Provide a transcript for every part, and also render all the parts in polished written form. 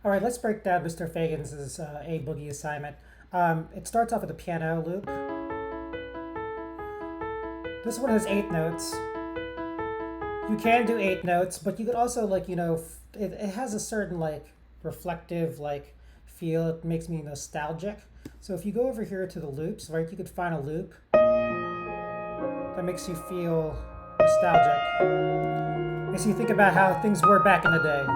All right, let's break down Mr. Fagan's A Boogie assignment. It starts off with a piano loop. This one has 8 notes. You can do 8 notes, but you could also it has a certain reflective feel. It makes me nostalgic. So if you go over here to the loops, right, you could find a loop that makes you feel nostalgic. Makes you think about how things were back in the day.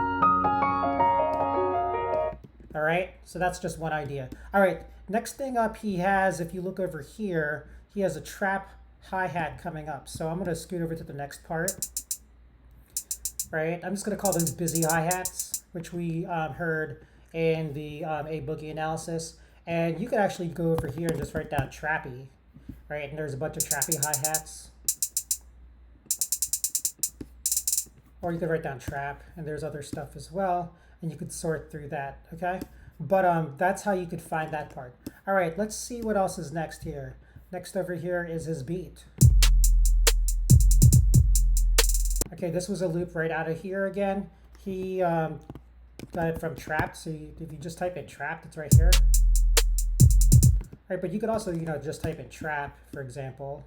All right, so that's just one idea. All right, next thing up he has, if you look over here, he has a trap hi-hat coming up. So I'm gonna scoot over to the next part. Right, I'm just gonna call those busy hi-hats, which we heard in the A Boogie analysis. And you could actually go over here and just write down trappy, right? And there's a bunch of trappy hi-hats. Or you could write down trap, and there's other stuff as well, and you could sort through that, okay? But that's how you could find that part. All right, let's see what else is next here. Next over here is his beat. Okay, this was a loop right out of here again. He got it from trapped, so if you just type in trapped, it's right here. All right, but you could also, just type in trap, for example.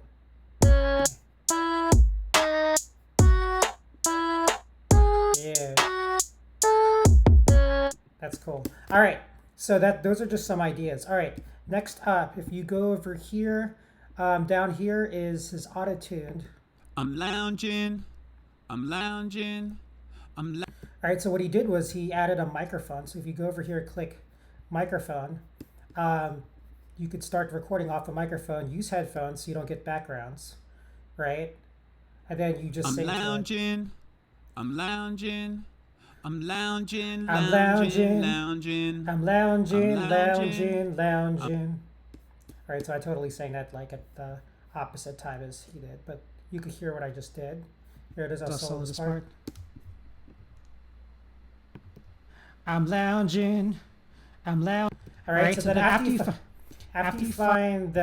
Yeah. That's cool. All right, so those are just some ideas. All right, next up, if you go over here, down here is his auto-tuned. I'm lounging. All right, so what he did was he added a microphone. So if you go over here and click microphone, you could start recording off the microphone, use headphones so you don't get backgrounds, right? And then you just I'm lounging. I'm lounging. I'm lounging. All right, so I totally sang that at the opposite time as he did, but you could hear what I just did. Here it is, I'll solo this part. I'm lounging. All right, so then after you find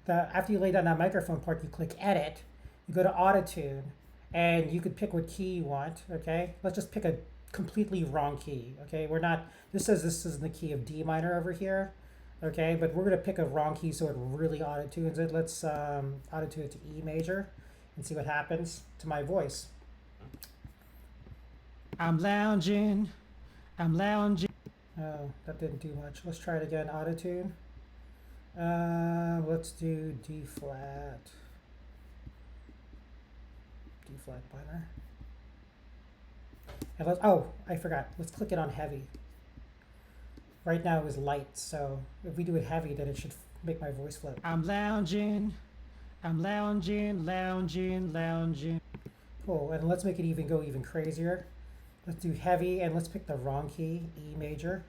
after you lay down that microphone part, you click edit, you go to auto-tune, and you could pick what key you want, okay? Let's just pick a completely wrong key, okay? This says this is in the key of D minor over here, okay? But we're gonna pick a wrong key so it really auto-tunes it. Let's auto-tune it to E major and see what happens to my voice. I'm lounging. Oh, that didn't do much. Let's try it again, auto-tune. Let's do D flat. D flat minor. And I forgot. Let's click it on heavy. Right now it was light, so if we do it heavy, then it should make my voice float. I'm lounging. Cool, and let's make it go even crazier. Let's do heavy, and let's pick the wrong key, E major.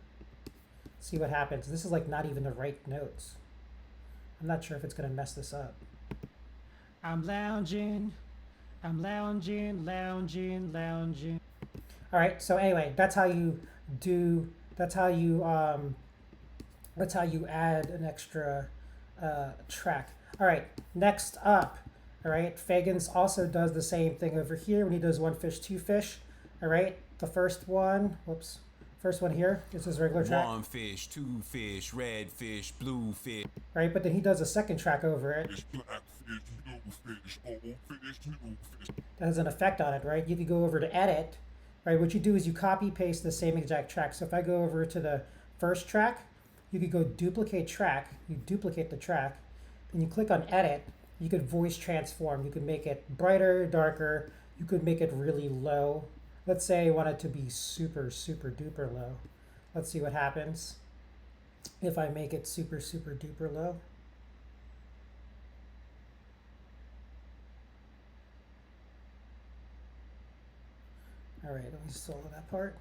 See what happens. This is not even the right notes. I'm not sure if it's gonna mess this up. I'm lounging. All right, so anyway, that's how you add an extra track. All right, next up, all right, Fagans also does the same thing over here when he does one fish, two fish. All right, the first one here is his regular track. One fish, two fish, red fish, blue fish. Right, but then he does a second track over it. Black fish, blue fish, old fish, new fish. That has an effect on it, right? You could go over to edit, right? What you do is you copy paste the same exact track. So if I go over to the first track, you could go duplicate track. You duplicate the track, and you click on edit. You could voice transform. You could make it brighter, darker. You could make it really low. Let's say I want it to be super, super duper low. Let's see what happens if I make it super, super duper low. All right, let me solo that part.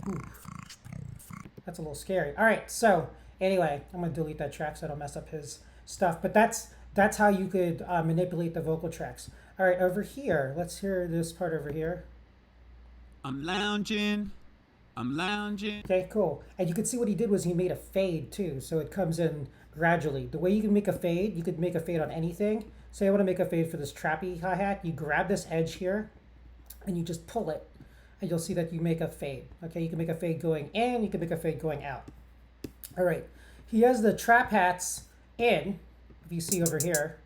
Ooh. That's a little scary. All right, so anyway, I'm gonna delete that track so I don't mess up his stuff. But that's how you could manipulate the vocal tracks. All right, over here, let's hear this part over here. I'm lounging. Okay, cool. And you can see what he did was he made a fade too, so it comes in gradually. The way you can make a fade, you could make a fade on anything. Say I want to make a fade for this trappy hi-hat. You grab this edge here, and you just pull it, and you'll see that you make a fade. Okay, you can make a fade going in, you can make a fade going out. All right, he has the trap hats in, if you see over here,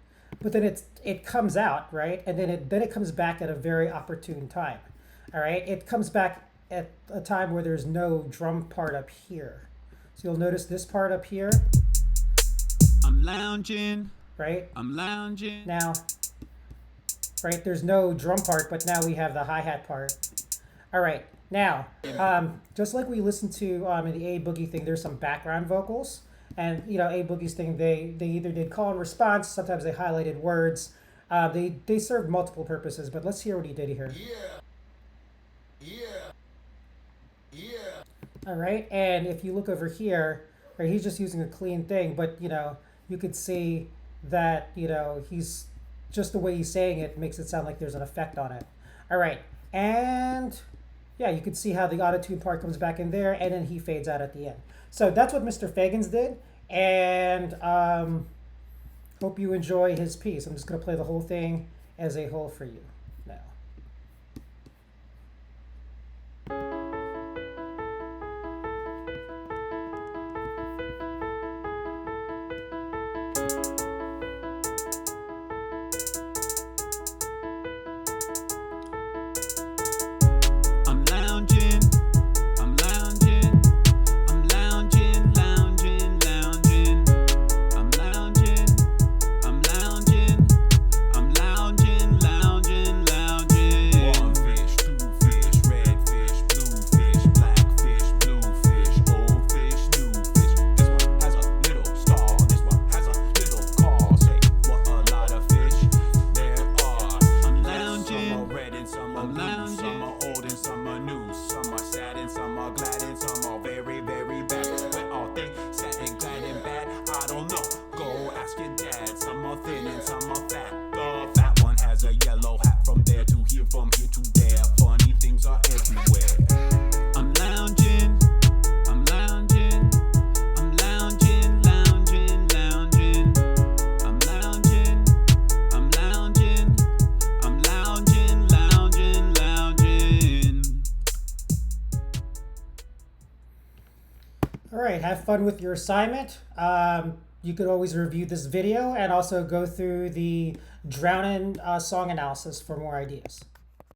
but then it comes out, right, and then it comes back at a very opportune time. All right, it comes back at a time where there's no drum part up here. So you'll notice this part up here. I'm lounging. Right? I'm lounging. Now, right, there's no drum part, but now we have the hi-hat part. All right, now, just like we listened to in the A Boogie thing, there's some background vocals. And, you know, A Boogie's thing, they either did call and response, sometimes they highlighted words. They served multiple purposes, but let's hear what he did here. All right, and if you look over here, right, he's just using a clean thing, but, you know, you could see that, you know, he's just the way he's saying it makes it sound like there's an effect on it. All right, and yeah, you can see how the auto-tune part comes back in there, and then he fades out at the end. So that's what Mr. Fagans did, and hope you enjoy his piece. I'm just going to play the whole thing as a whole for you now. All right, have fun with your assignment. You could always review this video and also go through the Drownin' song analysis for more ideas.